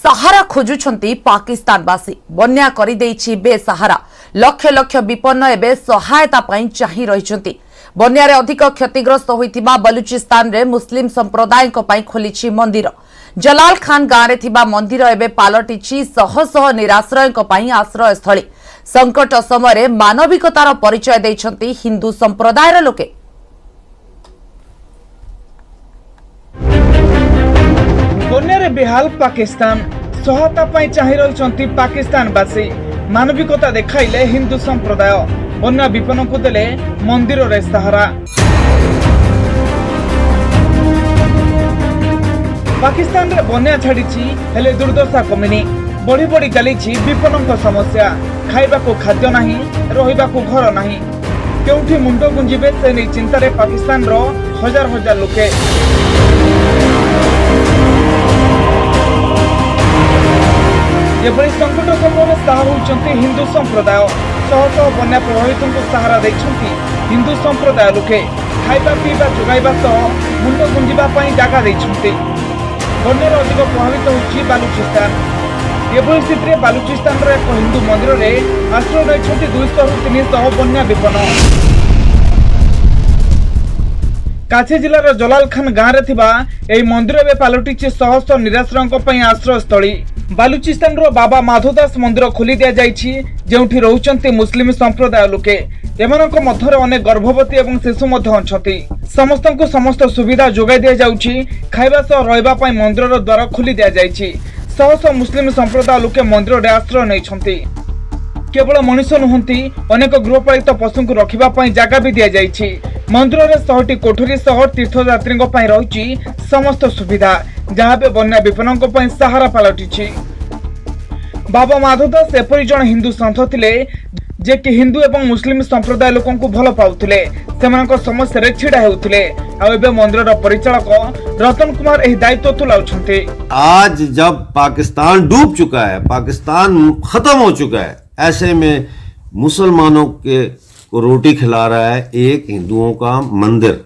सहारा खोजुछंती पाकिस्तानवासी। बन्या करि देइछि बेसहारा। लक्ष लक्ष विपन्न एबे सहायता पई चाहि रहिछंती। बन्यारे अधिक क्षतिग्रस्त होइतिबा बलुचिस्तान रे मुस्लिम संप्रदाय पई खोलिछि मंदिर। जलाल खान गाँव थिबा मंदिर एबे पालटिछि शह शह निराश्रय पई आश्रय स्थली। संकट समय मानविकतार परिचय दैछंती हिंदू संप्रदायर लोके। बन्यारे बेहाल पाकिस्तान सहायता पाई चाहि रहिछंती पाकिस्तानवासी। मानविकता देखाइले हिंदू संप्रदाय। बन्या विपन्न को देले मंदिर रे सहारा। पाकिस्तान रे बन्या छाड़िछि हेले दुर्दशा कमिनी। बढ़ी बढ़ी चलीछि विपन्न समस्या। खाइबा को खाद्य नाही, रहिबा को घर नाही। केउठी मुंड गुंजिबे से नै चिंता रे पाकिस्तान रो हजार हजार लोके। एभली संकट समय सहारा होइछंती हिंदू संप्रदाय। शह शह बन्या प्रभावित को सहारा दैछंती हिंदू संप्रदाय लोके। खाइबा पीबा जोगाइबा सह मुंड गुंजिबा पई जागा दैछंती। बन्यार अधिक प्रभावित होइछि बालुचिस्तान। एभली स्थिति बालुचिस्तान रो एक हिंदू मंदिर रे आश्रय दैछंती 200 रु 300 बन्या विपन्न। काछी जिलार जलाल खान गाँव रे थिबा एई मंदिर एबे पालटिछि शह शह निराश्रयଙ୍କ ପାଇଁ आश्रय स्थली। बालुचिस्तान रो बाबा माधोदास मंदिर खोली दिया जाइछि जेउठी रहुचंती मुस्लिम संप्रदाय लोके। एमानଙ୍କ मध्यरे अनेक गर्भवती एवं शिशु मध्य अछंती। समस्तଙ୍କୁ समस्त सुविधा जोगाई दिया जाउछि। खाइबा सह रहइबा पई मंदिरर द्वार खोली दिया जाइछि। शह शह मुस्लिम संप्रदाय लोके मंदिर रे आश्रय नैछंती। केवल मनुष्य नुहंती अनेक गृहपालित पशु को रखिबा पई जागा भी दिया जाइछि। मंदिर रे 100टी कोठरी सह तीर्थयात्री पई रहुछि समस्त सुविधा, जहाँ पे बन्या विपन्नଙ୍କ पई सहारा पालटिछि। बाबा माधवदास एपरि जण हिंदू सन्थ थिले जे कि हिंदू एवं मुस्लिम संप्रदाय लोकों को भल पाउथिले। सेमानक समस्या रे छिडा हेउथिले। आ एबे मंदिरर परिचालक रतन कुमार एही दायित्व तुलाउछंती। आज जब पाकिस्तान डूब चुका है, पाकिस्तान खत्म हो चुका है, ऐसे में मुसलमानों को रोटी खिला रहा है एक हिंदुओं का मंदिर।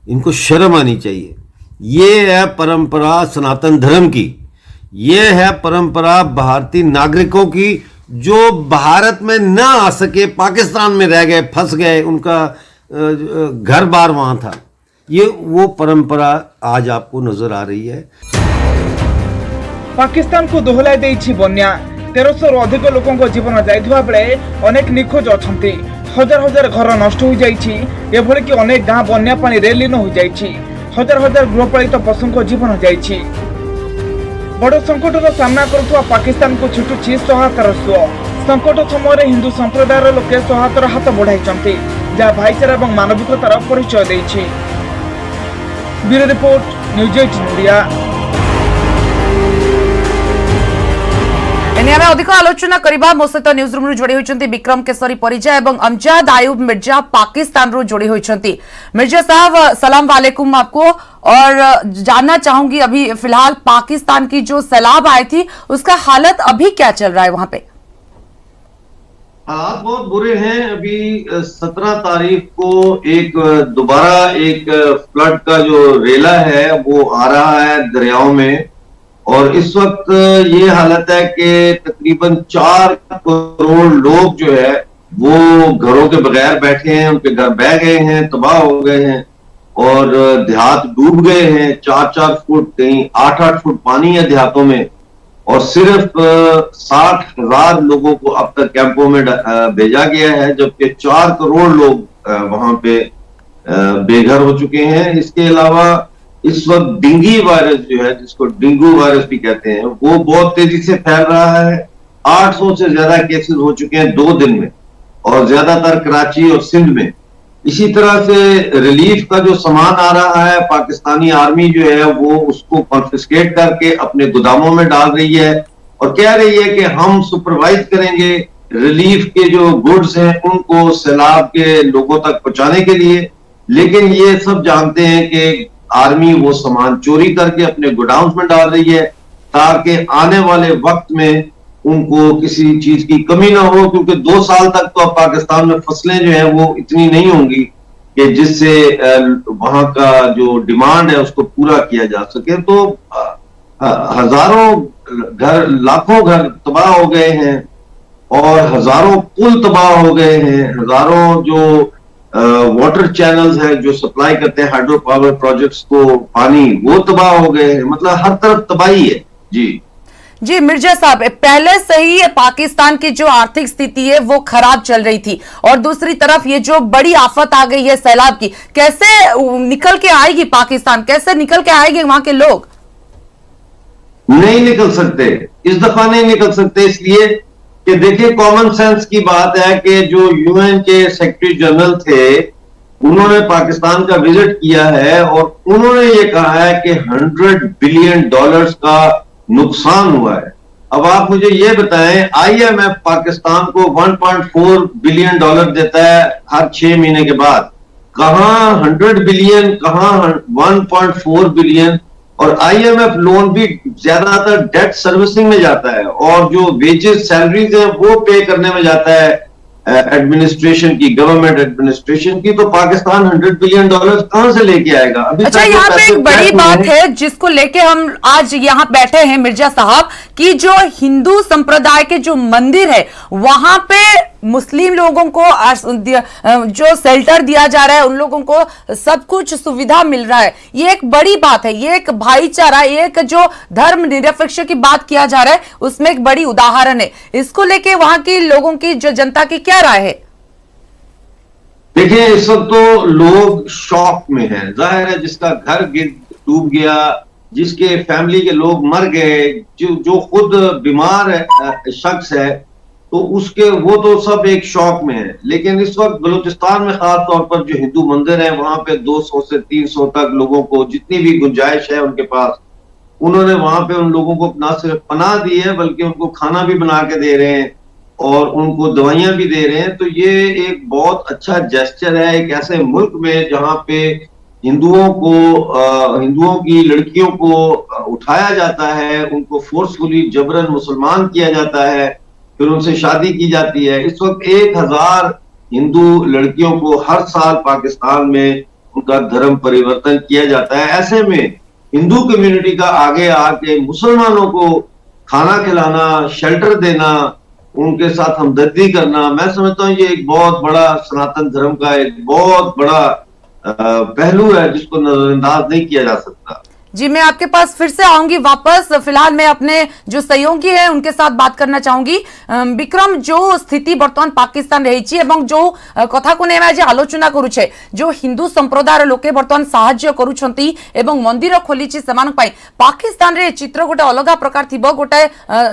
इनको शर्म आनी चाहिए। ये है परंपरा सनातन धर्म की। ये है परंपरा भारतीय नागरिकों की जो भारत में न आ सके, पाकिस्तान में रह गए, फंस गए, उनका घर बार वहां था। ये वो परंपरा आज आपको नजर आ रही है। पाकिस्तान को दोहलाई देइछि बन्या। 1300 रु अधिक लोकों जीवन जाइथिबा बेले अनेक निखोज अछंती। हजार हजार घर नष्ट हो जाइछि। एभली कि अनेक गाँ बन्या पानी रे लीन हो जाइछि। हजार हजार गृहपालित पशु जीवन जाइछि। बड़ संकटर सामना करुवा पाकिस्तान को छुटुछि सहायतार सुओ। संकट समय हिंदू संप्रदायर लोके सहायतार हाथ बढ़ाइछंती, जहाँ भाईचारा और मानविकतार परिचय दैछि। Bureau report, news 18 Odia. एने अधिक आलोचना करबा। मो सहित न्यूज रूम जोड़ी होइछंती विक्रम केसरी परिजा एवं अमजाद आयुब मिर्जा पाकिस्तान रू जोड़ी होइछंती। मिर्जा साहब, सलाम वालेकुम आपको। और जानना चाहूंगी अभी फिलहाल पाकिस्तान की जो सैलाब आई थी उसका हालत अभी क्या चल रहा है वहां पे? हालात बहुत बुरे हैं। अभी 17 तारीख को दोबारा एक फ्लड का जो रेला है वो आ रहा है दरियाओं में। और इस वक्त ये हालत है कि तकरीबन 4 करोड़ लोग जो है वो घरों के बगैर बैठे हैं। उनके घर बह गए हैं, तबाह हो गए हैं और देहात डूब गए हैं। 4-4 फुट, कहीं 8-8 फुट पानी है देहातों में। और सिर्फ 60,000 लोगों को अब तक कैंपों में भेजा गया है, जबकि 4 करोड़ लोग वहां पे बेघर हो चुके हैं। इसके अलावा इस वक्त डेंगू वायरस जो है, जिसको डेंगू वायरस भी कहते हैं, वो बहुत तेजी से फैल रहा है। 800 से ज्यादा केसेस हो चुके हैं 2 दिन में, और ज्यादातर कराची और सिंध में। इसी तरह से रिलीफ का जो सामान आ रहा है, पाकिस्तानी आर्मी जो है वो उसको कॉन्फिस्केट करके अपने गोदामों में डाल रही है और कह रही है कि हम सुपरवाइज करेंगे रिलीफ के जो गुड्स हैं उनको सैलाब के लोगों तक पहुंचाने के लिए। लेकिन ये सब जानते हैं कि आर्मी वो सामान चोरी करके अपने गोडाउन में डाल रही है ताकि आने वाले वक्त में उनको किसी चीज की कमी ना हो, क्योंकि 2 साल तक तो अब पाकिस्तान में फसलें जो है वो इतनी नहीं होंगी कि जिससे वहां का जो डिमांड है उसको पूरा किया जा सके। तो हजारों घर, लाखों घर तबाह हो गए हैं और हजारों पुल तबाह हो गए हैं, हजारों जो वाटर चैनल्स है जो सप्लाई करते हैं हाइड्रो पावर प्रोजेक्ट्स को पानी, वो तबाह हो गए हैं। मतलब हर तरफ तबाही है। जी मिर्जा साहब, पहले से ही पाकिस्तान की जो आर्थिक स्थिति है वो खराब चल रही थी और दूसरी तरफ ये जो बड़ी आफत आ गई है सैलाब की, कैसे निकल के आएगी पाकिस्तान, कैसे निकल के आएंगे वहां के लोग? नहीं निकल सकते, इस दफा नहीं निकल सकते, इसलिए कि देखिए कॉमन सेंस की बात है कि जो यूएन के सेक्रेटरी जनरल थे उन्होंने पाकिस्तान का विजिट किया है और उन्होंने ये कहा है कि $100 बिलियन का नुकसान हुआ है। अब आप मुझे ये बताएं, आईएमएफ पाकिस्तान को $1.4 बिलियन देता है हर 6 महीने के बाद, कहां 100 बिलियन, कहां 1.4 बिलियन। और आईएमएफ लोन भी ज्यादातर डेट सर्विसिंग में जाता है और जो वेजेस सैलरीज है वो पे करने में जाता है एडमिनिस्ट्रेशन की, गवर्नमेंट एडमिनिस्ट्रेशन की। तो पाकिस्तान $100 बिलियन कहां से लेके आएगा? अभी अच्छा, यहाँ पे एक बड़ी बात है जिसको लेके हम आज यहाँ बैठे हैं मिर्जा साहब, कि जो हिंदू संप्रदाय के जो मंदिर है वहां पे मुस्लिम लोगों को जो शेल्टर दिया जा रहा है, उन लोगों को सब कुछ सुविधा मिल रहा है। ये एक बड़ी बात है, ये एक भाईचारा, एक जो धर्म निरपेक्ष की बात किया जा रहा है उसमें एक बड़ी उदाहरण है। इसको लेके वहां की लोगों की, जो जनता की क्या राय है? देखिए इस वक्त तो लोग शॉक में हैं। जाहिर है जिसका घर डूब गया, जिसके फैमिली के लोग मर गए, जो खुद बीमार शख्स है, तो उसके वो तो सब एक शॉक में है। लेकिन इस वक्त बलूचिस्तान में खास तौर पर जो हिंदू मंदिर है वहां पे 200 से 300 तक लोगों को जितनी भी गुंजाइश है उनके पास, उन्होंने वहां पे उन लोगों को ना सिर्फ पनाह दी है बल्कि उनको खाना भी बना के दे रहे हैं और उनको दवाइयां भी दे रहे हैं। तो ये एक बहुत अच्छा जेस्चर है एक ऐसे मुल्क में जहां पे हिंदुओं की लड़कियों को उठाया जाता है, उनको फोर्सफुली जबरन मुसलमान किया जाता है, फिर उनसे शादी की जाती है। इस वक्त 1000 हिंदू लड़कियों को हर साल पाकिस्तान में उनका धर्म परिवर्तन किया जाता है। ऐसे में हिंदू कम्युनिटी का आगे आके मुसलमानों को खाना खिलाना, शेल्टर देना, उनके साथ हमदर्दी करना, मैं समझता हूँ ये एक बहुत बड़ा सनातन धर्म का एक बहुत बड़ा पहलू है जिसको नजरअंदाज नहीं किया जा सकता। जी, मैं आपके पास फिर से आऊंगी वापस। फिलहाल मैं अपने जो सहयोगी हैं उनके साथ बात करना चाहूंगी। विक्रम, जो स्थिति बर्तमान पाकिस्तान रही एवं जो कथा को नहीं आज आलोचना करुछे, जो हिंदू संप्रदायर लोके बर्तमान साहाय्य करुछंती एवं मंदिर खोलीछि सेमानक पई, पाकिस्तान रे चित्र गोटे अलग प्रकार थिबो। गोटे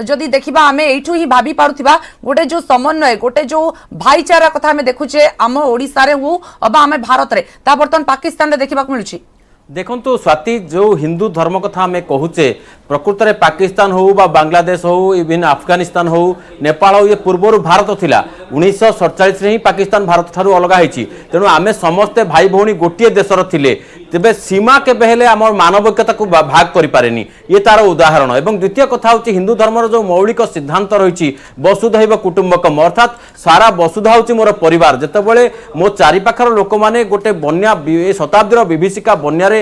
जदि देखिबा आमे एठू ही भाबी पारुथिबा गोटे जो समन्वय, गोटे जो भाईचारा कथा आमे देखुछे आम ओडिसा रे हो अबा आमे भारत रे, ता बर्तमान पाकिस्तान रे देखिबा मिलुछि। देखु स्वाति, जो हिंदू धर्म कथा आम कहूचे प्रकृत में पाकिस्तान हो बा बांग्लादेश हो, इवन अफगानिस्तान हो, नेपाल हो, ये पूर्वर भारत थिला। 1947 ही पाकिस्तान भारत ठारू अलग होईछि। तेणु आमे समस्ते भाई भौणी गोटे देशर थिले, तेबे सीमा केबे हेले आम मानविकता को भाग करि पारेनी, ये तार उदाहरण। एवं द्वितीय कथा होछि हिंदू धर्मर जो मौलिक सिद्धांत रही वसुधैव कुटुंबकम, अर्थात सारा वसुधा होछि मोर परिवार। जेतेबेले मो चारि पाखर लोक माने गोटे बन्या शताब्दीर विभीषिका बन्या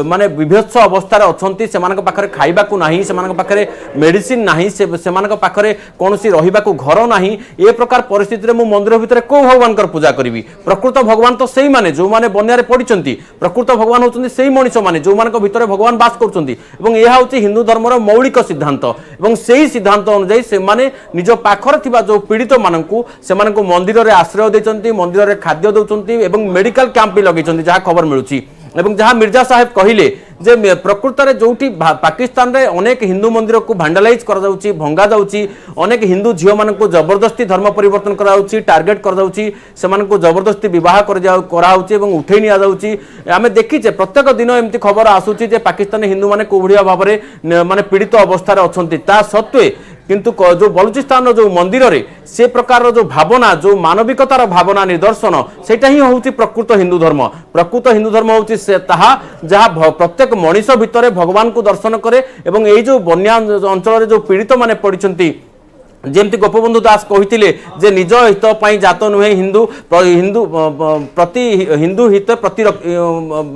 माने विभत्स अवस्था अछंती, सेमानक पाखरे खाइबाकू नाही, सेमानक पाखरे मेडिसिन नाही, सेमानक पाखरे कोनोसी रहिबाकू घर नाही। ए प्रकार परिस्थिति रे मु मंदिर भितरे को भगवान कर पूजा करिवि? प्रकृत भगवान तो सेही माने जो माने बन्या रे पडिचंती, प्रकृत भगवान होचंती सेही मनुष्य माने जो मानक भितरे भगवान बास करचंती। एवं एहा होची हिंदू धर्मर मौलिक सिद्धांत। एवं सेही सिद्धांत अनुसार से माने निज पाखर थिबा जो पीड़ित मानकू सेमानकू मंदिर रे आश्रय देचंती, मंदिर रे खाद्य दउचंती एवं मेडिकल कैंप भी लगेचंती, जहा खबर मिलुची। एवं जहां मिर्जा साहेब कहिले जे प्रकृत में जो पाकिस्तान रे अनेक हिंदू मंदिर को भांडालाइज कर जाउची, भंगा जाउची, अनेक हिंदू झियो मान को जबरदस्ती धर्म परिवर्तन करा जाउची, टार्गेट कर जाउची, सेमान को जबरदस्ती विवाह करा जाउची एवं उठै निया जाउची। आमे देखिचे प्रत्येक दिन एमती खबर आसुची जे पाकिस्तान हिंदू माने कोभड़िया भाव में माने पीड़ित अवस्था अछंती, ता सत्वे किंतु जो बलूचिस्तान जो मंदिर रे से प्रकार जो भावना, जो मानविकतार भावना निदर्शन, सेटा ही होउची प्रकृत हिंदू धर्म। प्रकृत हिंदू धर्म होउची से ताहा जहा प्रत्येक मनीष भितर भगवान को दर्शन करे एवं ये जो बन्या अंचल जो पीड़ित माने पड़िछंती जेमती गोपबंधु दास कही जे निज हित पई जात नुहे हिंदू हिंदू प्रति हिंदू हित प्रति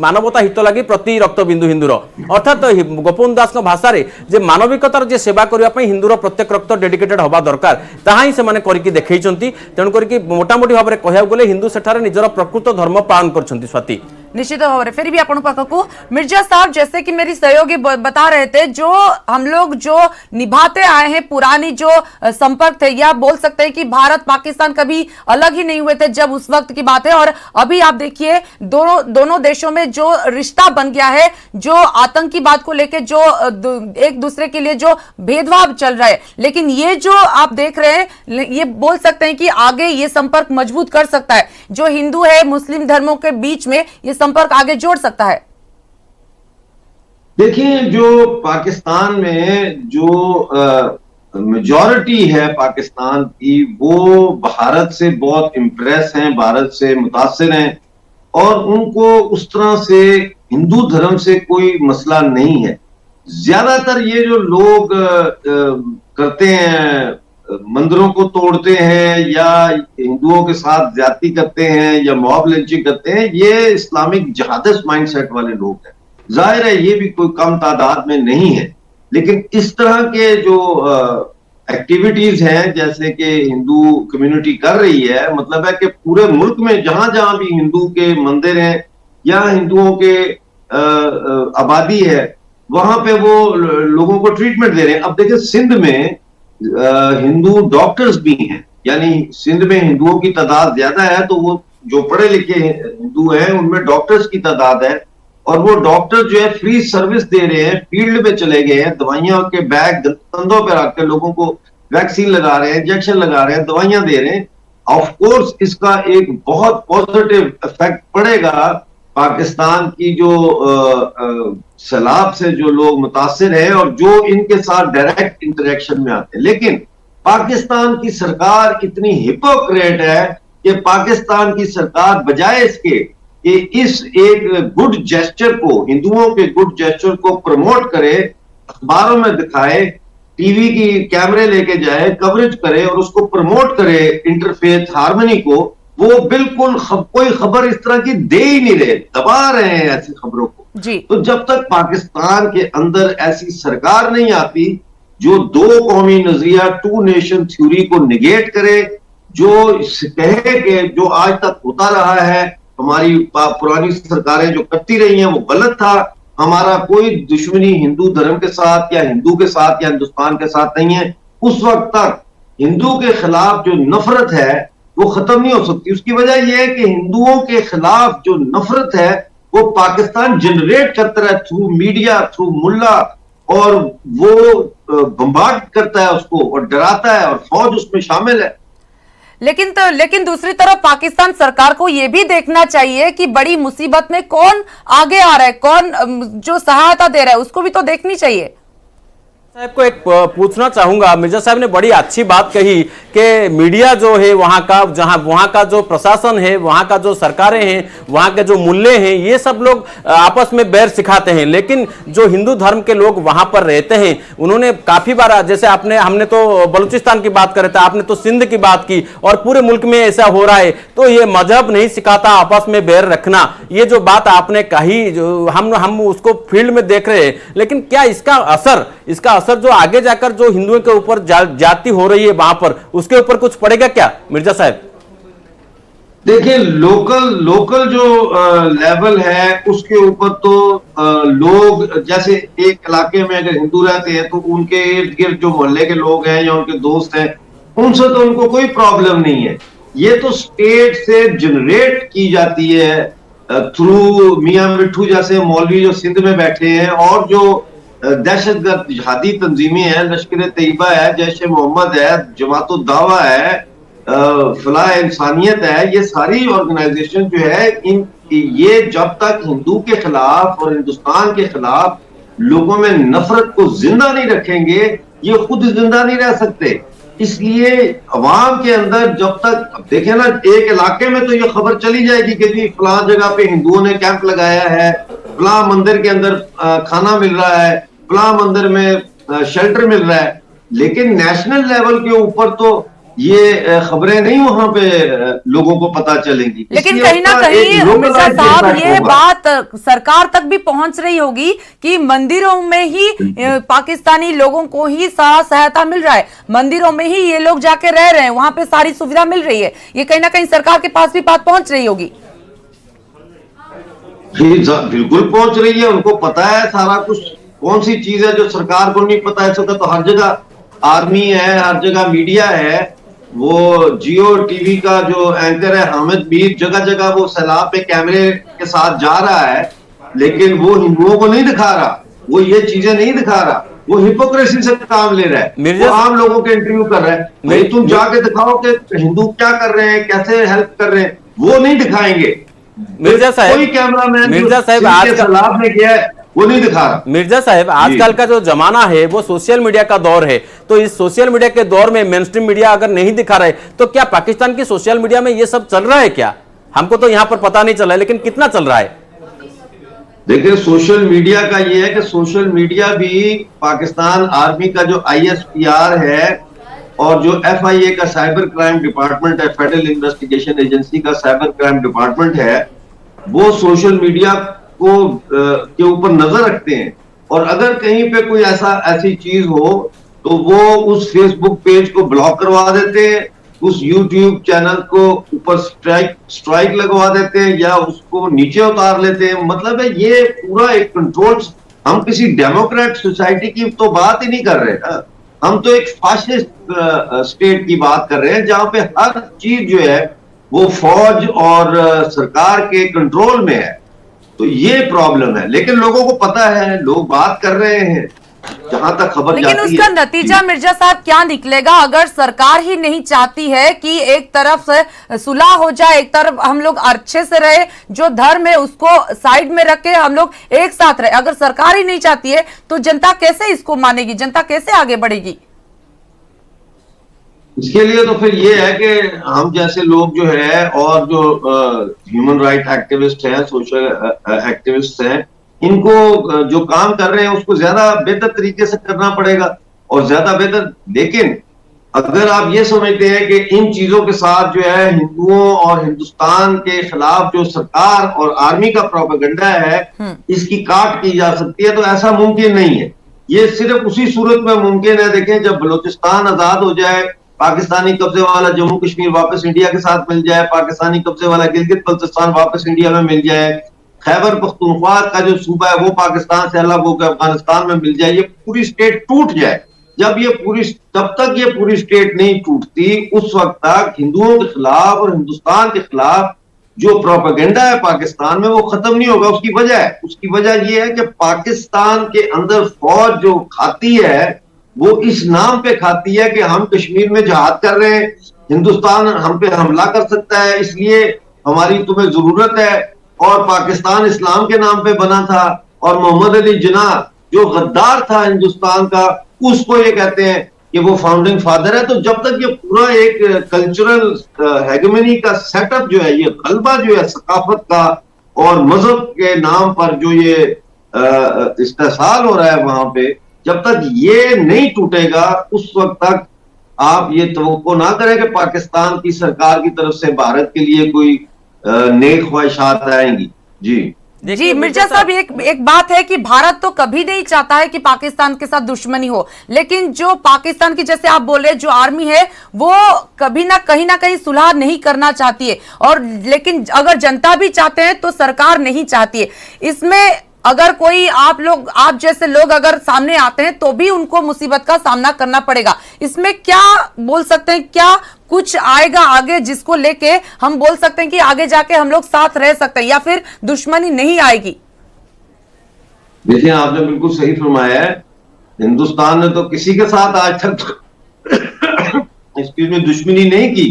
मानवता हित लगी प्रति रक्त बिंदु हिंदूर अर्थात गोपबंधु दास भाषा रे जे मानविकतार जे सेवा करबा पई हिंदूर प्रत्येक रक्त डेडिकेटेड हवा दरकार ताहा ही से माने करके देखैचंती तेणु करके मोटामोटी भाव में कहया गले हिंदू सेठारे निजर प्रकृत धर्म पालन करछंती। स्वाति निश्चित भाव में फिर भी अपन पाखकू मिर्जा साहब, जैसे कि मेरी सहयोगी बता रहे थे, जो हम लोग जो निभाते आए हैं पुरानी जो संपर्क थे, या बोल सकते हैं कि भारत पाकिस्तान कभी अलग ही नहीं हुए थे जब उस वक्त की बात है, और अभी आप देखिए दोनों देशों में जो रिश्ता बन गया है, जो आतंकी बात को लेकर जो एक दूसरे के लिए जो भेदभाव चल रहा है, लेकिन ये जो आप देख रहे हैं ये बोल सकते हैं कि आगे ये संपर्क मजबूत कर सकता है, जो हिंदू है मुस्लिम धर्मों के बीच में ये संपर्क आगे जोड़ सकता है। देखिए, जो पाकिस्तान में जो मेजॉरिटी है पाकिस्तान की, वो भारत से बहुत इम्प्रेस हैं, भारत से मुतासिर हैं, और उनको उस तरह से हिंदू धर्म से कोई मसला नहीं है। ज्यादातर ये जो लोग करते हैं, मंदिरों को तोड़ते हैं या हिंदुओं के साथ ज्यादती करते हैं या मॉब लिंचिंग करते हैं, ये इस्लामिक जिहादिस्ट माइंडसेट वाले लोग हैं। जाहिर है ये भी कोई कम तादाद में नहीं है, लेकिन इस तरह के जो एक्टिविटीज हैं जैसे कि हिंदू कम्युनिटी कर रही है, मतलब है कि पूरे मुल्क में जहां जहां भी हिंदू के मंदिर हैं या हिंदुओं के आबादी है, वहां पे वो लोगों को ट्रीटमेंट दे रहे हैं। अब देखिए, सिंध में हिंदू डॉक्टर्स भी हैं, यानी सिंध में हिंदुओं की तादाद ज्यादा है, तो वो जो पढ़े लिखे हिंदू हैं उनमें डॉक्टर्स की तादाद है, और वो डॉक्टर जो है फ्री सर्विस दे रहे हैं, फील्ड में चले गए हैं, दवाइयां के बैग कंधों पे रख के लोगों को वैक्सीन लगा रहे हैं, इंजेक्शन लगा रहे हैं, दवाइयां दे रहे हैं। ऑफ कोर्स इसका एक बहुत पॉजिटिव इफेक्ट पड़ेगा पाकिस्तान की जो सैलाब से जो लोग मुतासिर हैं और जो इनके साथ डायरेक्ट इंटरेक्शन में आते हैं। लेकिन पाकिस्तान की सरकार इतनी हिपोक्रेट है कि पाकिस्तान की सरकार बजाय इसके कि इस एक गुड जेस्चर को, हिंदुओं के गुड जेस्चर को प्रमोट करे, अखबारों में दिखाए, टीवी की कैमरे लेके जाए, कवरेज करे और उसको प्रमोट करे इंटरफेथ हार्मनी को, वो बिल्कुल कोई खबर इस तरह की दे ही नहीं रहे, दबा रहे हैं ऐसी खबरों को जी। तो जब तक पाकिस्तान के अंदर ऐसी सरकार नहीं आती जो दो कौमी नजरिया, टू नेशन थ्योरी को निगेट करे, जो कहे कि जो आज तक होता रहा है, हमारी पुरानी सरकारें जो करती रही हैं वो गलत था, हमारा कोई दुश्मनी हिंदू धर्म के साथ या हिंदू के साथ या हिंदुस्तान के साथ नहीं है, उस वक्त तक हिंदू के खिलाफ जो नफरत है वो खत्म नहीं हो सकती। उसकी वजह यह है कि हिंदुओं के खिलाफ जो नफरत है वो पाकिस्तान जनरेट करता है थ्रू मीडिया, थ्रू मुल्ला, और वो बम्बार्ड करता है उसको और डराता है, और फौज उसमें शामिल है। लेकिन दूसरी तरफ पाकिस्तान सरकार को यह भी देखना चाहिए कि बड़ी मुसीबत में कौन आगे आ रहा है, कौन जो सहायता दे रहा है, उसको भी तो देखनी चाहिए। साहब को एक पूछना चाहूंगा, मिर्जा साहब ने बड़ी अच्छी बात कही कि मीडिया जो है वहां का, जहां वहां का जो प्रशासन है, वहां का जो सरकारें हैं, वहां के जो मूल्य हैं, ये सब लोग आपस में बैर सिखाते हैं, लेकिन जो हिंदू धर्म के लोग वहां पर रहते हैं उन्होंने काफी बार, जैसे हमने तो बलूचिस्तान की बात करे थे, आपने तो सिंध की बात की, और पूरे मुल्क में ऐसा हो रहा है, तो ये मजहब नहीं सिखाता आपस में बैर रखना, ये जो बात आपने कही, जो हम उसको फील्ड में देख रहे हैं, लेकिन क्या इसका असर जो आगे जाकर जो हिंदुओं के ऊपर जाति हो रही है वहां पर, उसके ऊपर कुछ पड़ेगा क्या मिर्जा साहब? देखिए, लोकल जो लेवल है उसके ऊपर तो लोग, जैसे एक इलाके में अगर हिंदू रहते हैं तो उनके इर्द गिर्द जो मोहल्ले के लोग हैं या उनके दोस्त हैं, उनसे तो उनको कोई प्रॉब्लम नहीं है। ये तो स्टेट से जनरेट की जाती है थ्रू मियां मिट्ठू जैसे मौलवी जो सिंध में बैठे हैं, और जो दहशतगर्द जिहादी तंजीमें हैं, लश्कर तैयबा है, जैश मोहम्मद है, जमातुल दावा है, फलाह इंसानियत है, ये सारी ऑर्गेनाइजेशन जो है ये जब तक हिंदू के खिलाफ और हिंदुस्तान के खिलाफ लोगों में नफरत को जिंदा नहीं रखेंगे, ये खुद जिंदा नहीं रह सकते। इसलिए अवाम के अंदर जब तक, देखें ना, एक इलाके में तो ये खबर चली जाएगी कि जी फलां जगह पे हिंदुओं ने कैंप लगाया है, फलां मंदिर के अंदर खाना मिल रहा है, फलां मंदिर में शेल्टर मिल रहा है, लेकिन नेशनल लेवल के ऊपर तो ये खबरें नहीं वहां पे लोगों को पता चलेंगी। लेकिन कहीं ना कहीं मिर्जा साहब ये बात सरकार तक भी पहुंच रही होगी कि मंदिरों में ही पाकिस्तानी लोगों को ही सहायता मिल रहा है, मंदिरों में ही ये लोग जाके रह रहे हैं, वहां पे सारी सुविधा मिल रही है, ये कहीं ना कहीं सरकार के पास भी बात पहुंच रही होगी। बिल्कुल पहुंच रही है, उनको पता है सारा कुछ। कौन सी चीज है जो सरकार को नहीं पता है? इसका तो हर जगह आर्मी है, हर जगह मीडिया है। वो जियो टीवी का जो एंकर है हामिद मीर, जगह जगह वो सैलाब पे कैमरे के साथ जा रहा है, लेकिन वो हिंदुओं को नहीं दिखा रहा, वो ये चीजें नहीं दिखा रहा, वो हिपोक्रेसी से काम ले रहा है, वो आम लोगों के इंटरव्यू कर रहा है। नहीं, तुम जाके दिखाओ कि हिंदू क्या कर रहे हैं, कैसे हेल्प कर रहे हैं, वो नहीं दिखाएंगे। मिर्जा साहब, कोई कैमरामैन मिर्जा साहब आज सैलाब में गया है वो नहीं दिखा रहा। मिर्जा साहब, आजकल का जो जमाना है वो सोशल मीडिया का दौर है, तो इस सोशल मीडिया के दौर में मेनस्ट्रीम मीडिया अगर नहीं दिखा रहे तो क्या पाकिस्तान की सोशल मीडिया में ये सब चल रहा है क्या? हमको तो यहाँ पर पता नहीं चल रहा है, लेकिन कितना चल रहा है? देखिए, सोशल मीडिया का ये है कि सोशल मीडिया भी पाकिस्तान आर्मी का जो ISPR है और जो FIA का साइबर क्राइम डिपार्टमेंट है, फेडरल इन्वेस्टिगेशन एजेंसी का साइबर क्राइम डिपार्टमेंट है, वो सोशल मीडिया को के ऊपर नजर रखते हैं। और अगर कहीं पे कोई ऐसी चीज हो तो वो उस फेसबुक पेज को ब्लॉक करवा देते हैं, उस यूट्यूब चैनल को ऊपर स्ट्राइक लगवा देते हैं या उसको नीचे उतार लेते हैं। मतलब है ये पूरा एक कंट्रोल। हम किसी डेमोक्रेट सोसाइटी की तो बात ही नहीं कर रहे ना, हम तो एक फाशिस्ट स्टेट की बात कर रहे हैं जहां पे हर चीज जो है वो फौज और सरकार के कंट्रोल में है। तो ये प्रॉब्लम है, लेकिन लोगों को पता है, लोग बात कर रहे हैं जहां तक खबर जाती है। लेकिन उसका नतीजा मिर्जा साहब क्या निकलेगा अगर सरकार ही नहीं चाहती है कि एक तरफ से सुलह हो जाए, एक तरफ हम लोग अच्छे से रहे, जो धर्म है उसको साइड में रख के हम लोग एक साथ रहे। अगर सरकार ही नहीं चाहती है तो जनता कैसे इसको मानेगी, जनता कैसे आगे बढ़ेगी? इसके लिए तो फिर ये है कि हम जैसे लोग जो है और जो ह्यूमन राइट एक्टिविस्ट हैं, सोशल एक्टिविस्ट हैं, इनको जो काम कर रहे हैं उसको ज्यादा बेहतर तरीके से करना पड़ेगा और ज्यादा बेहतर। लेकिन अगर आप ये समझते हैं कि इन चीजों के साथ जो है हिंदुओं और हिंदुस्तान के खिलाफ जो सरकार और आर्मी का प्रोपेगेंडा है इसकी काट की जा सकती है, तो ऐसा मुमकिन नहीं है। ये सिर्फ उसी सूरत में मुमकिन है, देखें, जब बलूचिस्तान आजाद हो जाए, पाकिस्तानी कब्जे वाला जम्मू कश्मीर वापस इंडिया के साथ मिल जाए, पाकिस्तानी कब्जे वाला गिलगित बल्तिस्तान वापस इंडिया में मिल जाए, खैबर पख्तूनख्वा का जो सूबा है वो पाकिस्तान से अलग होकर अफगानिस्तान में मिल जाए, ये पूरी स्टेट टूट जाए। जब तक ये पूरी स्टेट नहीं टूटती उस वक्त तक हिंदुओं के खिलाफ और हिंदुस्तान के खिलाफ जो प्रोपेगेंडा है पाकिस्तान में वो खत्म नहीं होगा। उसकी वजह ये है कि पाकिस्तान के अंदर फौज जो खाती है वो इस नाम पे खाती है कि हम कश्मीर में जहाद कर रहे हैं, हिंदुस्तान हम पे हमला कर सकता है, इसलिए हमारी तुम्हें जरूरत है। और पाकिस्तान इस्लाम के नाम पे बना था और मोहम्मद अली जिन्ना जो गद्दार था हिंदुस्तान का, उसको ये कहते हैं कि वो फाउंडिंग फादर है। तो जब तक ये पूरा एक कल्चरल हेगेमनी का सेटअप जो है, ये गलबा जो है सकाफत का और मजहब के नाम पर जो ये इस्तेसाल हो रहा है वहां पे, जब तक ये नहीं टूटेगा उस वक्त तक आप ये तवक्को ना करें कि पाकिस्तान की सरकार की तरफ से भारत के लिए कोई नेक ख्वाहिशात आएंगी। जी मिर्जा साहब, एक बात है कि भारत तो कभी नहीं चाहता है कि पाकिस्तान के साथ दुश्मनी हो, लेकिन जो पाकिस्तान की, जैसे आप बोले, जो आर्मी है वो कभी ना कहीं सुलह नहीं करना चाहती है, और लेकिन अगर जनता भी चाहते हैं तो सरकार नहीं चाहती है। इसमें अगर कोई आप जैसे लोग अगर सामने आते हैं तो भी उनको मुसीबत का सामना करना पड़ेगा। इसमें क्या बोल सकते हैं, क्या कुछ आएगा आगे जिसको लेके हम बोल सकते हैं कि आगे जाके हम लोग साथ रह सकते हैं, या फिर दुश्मनी नहीं आएगी? देखिए, आपने बिल्कुल सही फरमाया है। हिंदुस्तान ने तो किसी के साथ आज तक इसकी में दुश्मनी नहीं की।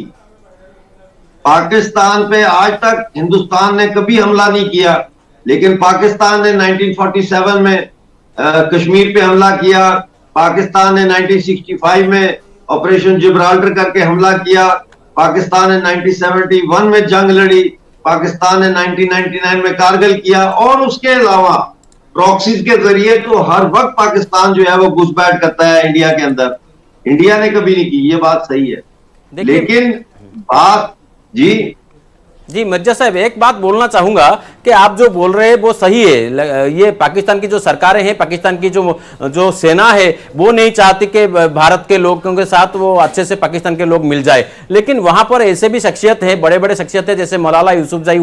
पाकिस्तान पे आज तक हिंदुस्तान ने कभी हमला नहीं किया, लेकिन पाकिस्तान ने 1947 में कश्मीर पे हमला किया, पाकिस्तान ने 1965 में ऑपरेशन जिब्राल्टर करके हमला किया, पाकिस्तान ने 1971 में जंग लड़ी, पाकिस्तान ने 1999 में कारगिल किया, और उसके अलावा प्रॉक्सीज के जरिए तो हर वक्त पाकिस्तान जो है वो घुसपैठ करता है इंडिया के अंदर। इंडिया ने कभी नहीं की, ये बात सही है। देखिए- लेकिन बात जी मिर्जा साहब, एक बात बोलना चाहूंगा कि आप जो बोल रहे हैं वो सही है। ये पाकिस्तान की जो सरकारें हैं, पाकिस्तान की जो सेना है, वो नहीं चाहती कि भारत के लोगों के साथ वो अच्छे से पाकिस्तान के लोग मिल जाए। लेकिन वहां पर ऐसे भी शख्सियत है, बड़े बड़े शख्सियत है, जैसे मौलाना यूसुफजई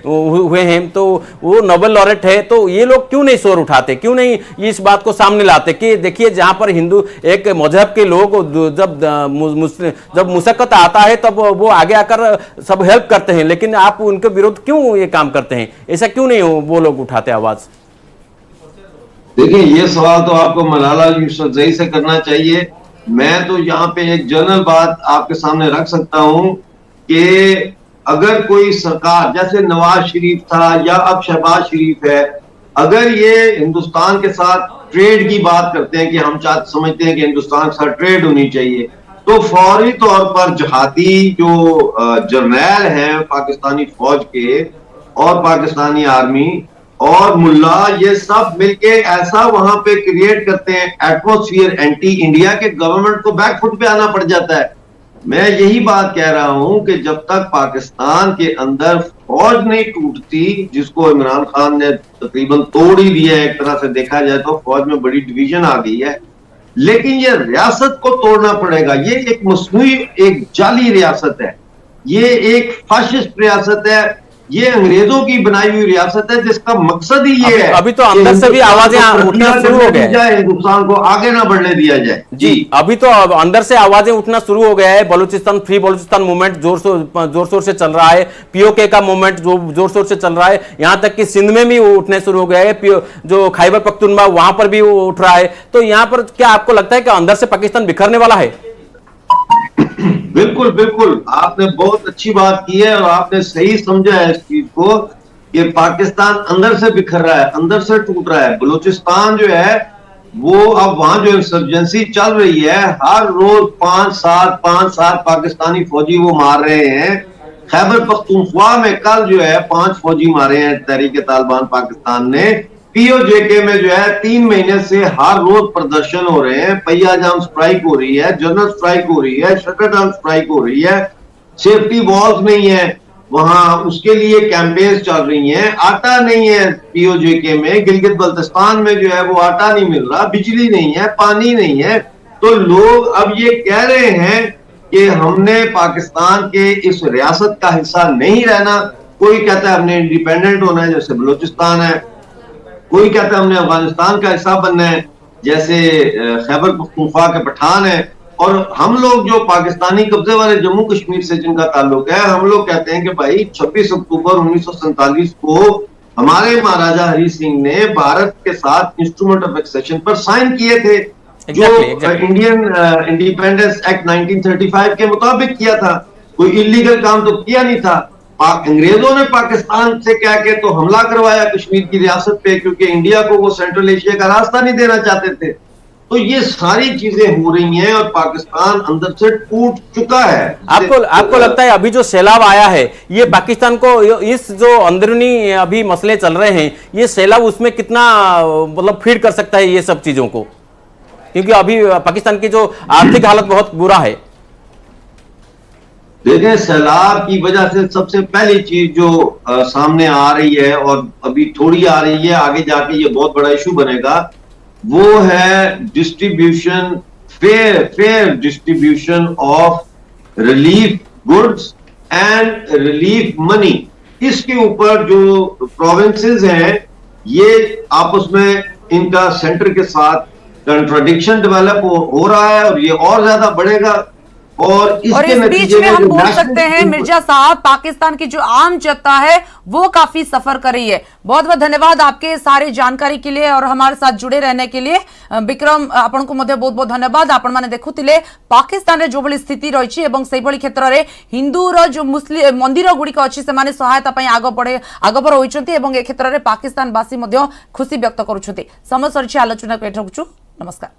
हुए हैं, तो वो नोबेल लॉरेट है। तो ये लोग क्यों नहीं शोर उठाते, क्यों नहीं इस बात को सामने लाते कि देखिए जहां पर हिंदू एक मजहब के लोग जब मुशक्कत आता है तब वो आगे आकर सब हेल्प करते हैं, लेकिन आप उनके विरुद्ध क्यों ये काम करते हैं? ऐसा क्यों नहीं वो लोग उठाते आवाज? देखिए, ये सवाल तो आपको मलाला यूसुफजई से करना चाहिए। मैं तो यहाँ पे एक जनरल बात आपके सामने रख सकता हूँ कि अगर कोई सरकार जैसे नवाज शरीफ था या अब शहबाज शरीफ है, अगर ये हिंदुस्तान के साथ ट्रेड की बात करते हैं कि हम समझते हैं कि हिंदुस्तान के साथ ट्रेड होनी चाहिए, तो फौरी तौर पर जहादी जो जर्नैल हैं पाकिस्तानी फौज के और पाकिस्तानी आर्मी और मुल्ला, ये सब मिलके ऐसा वहां पे क्रिएट करते हैं एटमॉस्फेयर एंटी इंडिया के गवर्नमेंट को बैकफुट पे आना पड़ जाता है। मैं यही बात कह रहा हूं कि जब तक पाकिस्तान के अंदर फौज नहीं टूटती, जिसको इमरान खान ने तकरीबन तोड़ ही दिया है, एक तरह से देखा जाए तो फौज में बड़ी डिवीजन आ गई है, लेकिन ये रियासत को तोड़ना पड़ेगा। ये एक मसनूई, एक जाली रियासत है, ये एक फाशिस्ट रियासत है, ये अंग्रेजों की बनाई हुई रियासत है, जिसका मकसद ही ये है अभी तो अंदर से भी आवाजें उठना शुरू हो गए हैं, हिंदुस्तान को आगे ना बढ़ने दिया जाए। जी, अभी तो अंदर से आवाजें उठना शुरू हो गया है। बलूचिस्तान फ्री बलूचिस्तान मूवमेंट जोर शोर से चल रहा है, पीओके का मूवमेंट जोर शोर से चल रहा है, यहां तक कि सिंध में भी उठने शुरू हो गया है, जो खैबर पख्तूनख्वा वहां पर भी उठ रहा है। तो यहां पर क्या आपको लगता है कि अंदर से पाकिस्तान बिखरने वाला है? बिल्कुल बिल्कुल, आपने बहुत अच्छी बात की है और आपने सही समझा है इस चीज को कि पाकिस्तान अंदर से बिखर रहा है, अंदर से टूट रहा है। बलूचिस्तान जो है वो अब वहां जो इंसर्जेंसी चल रही है, हर रोज 5-7 पाकिस्तानी फौजी वो मार रहे हैं। खैबर पख्तूनख्वा में कल जो है 5 फौजी मारे हैं तहरीक तालिबान पाकिस्तान ने। पीओजेके में जो है 3 महीने से हर रोज प्रदर्शन हो रहे हैं, पहिया जाम स्ट्राइक हो रही है, जनरल स्ट्राइक हो रही है, शटर डाउन स्ट्राइक हो रही है, सेफ्टी वॉल्स नहीं है वहां, उसके लिए कैंपेन्स चल रही हैं। आटा नहीं है पीओजेके में, गिलगित बल्तिस्तान में जो है वो आटा नहीं मिल रहा, बिजली नहीं है, पानी नहीं है। तो लोग अब ये कह रहे हैं कि हमने पाकिस्तान के इस रियासत का हिस्सा नहीं रहना। कोई कहता है हमने इंडिपेंडेंट होना है, जैसे बलूचिस्तान है, कोई कहता है हमने अफगानिस्तान का हिस्सा बनना है, जैसे खैबर पख्तूनख्वा के पठान है। और हम लोग जो पाकिस्तानी कब्जे वाले जम्मू कश्मीर से जिनका ताल्लुक है, हम लोग कहते हैं कि भाई 26 अक्टूबर 1947 को हमारे महाराजा हरि सिंह ने भारत के साथ इंस्ट्रूमेंट ऑफ एक्सेशन पर साइन किए थे, जो इंडियन इंडिपेंडेंस एक्ट 1935 के मुताबिक किया था। कोई इलीगल काम तो किया नहीं था। अंग्रेजों ने पाकिस्तान से क्या के तो हमला करवाया कश्मीर की रियासत पे, क्योंकि इंडिया को वो सेंट्रल एशिया का रास्ता नहीं देना चाहते थे। तो ये सारी चीजें हो रही हैं और पाकिस्तान अंदर से टूट चुका है। आपको लगता है अभी जो सैलाब आया है ये पाकिस्तान को, इस जो अंदरूनी अभी मसले चल रहे हैं, ये सैलाब उसमें कितना मतलब फीड कर सकता है ये सब चीजों को? क्योंकि अभी पाकिस्तान की जो आर्थिक हालत बहुत बुरा है। देखें, सैलाब की वजह से सबसे पहली चीज जो सामने आ रही है और अभी थोड़ी आ रही है, आगे जाके ये बहुत बड़ा इशू बनेगा, वो है distribution, fair distribution of relief goods and relief money. इसके ऊपर जो प्रोविंसेस हैं, ये आपस में इनका सेंटर के साथ कंट्राडिक्शन डेवलप हो रहा है और ये और ज्यादा बढ़ेगा। और इस बीच में हम बोल सकते हैं मिर्जा साहब, पाकिस्तान की जो आम जनता है वो काफी सफर कर रही है। बहुत बहुत धन्यवाद आपके सारी जानकारी के लिए और हमारे साथ जुड़े रहने के लिए। विक्रम, आपण को बहुत बहुत धन्यवाद। आपण माने देखुतिले पाकिस्तान रे जो भली स्थिति रही एवं से भली क्षेत्र रे हिंदूर जो मुस्लिम मंदिर गुड़िक अच्छी से सहायता पाई आगपर होइचंती एवं ए क्षेत्र रे पाकिस्तान वासी खुशी व्यक्त करुछंती। समय सरी आलोचना को एठ रखुछु। नमस्कार।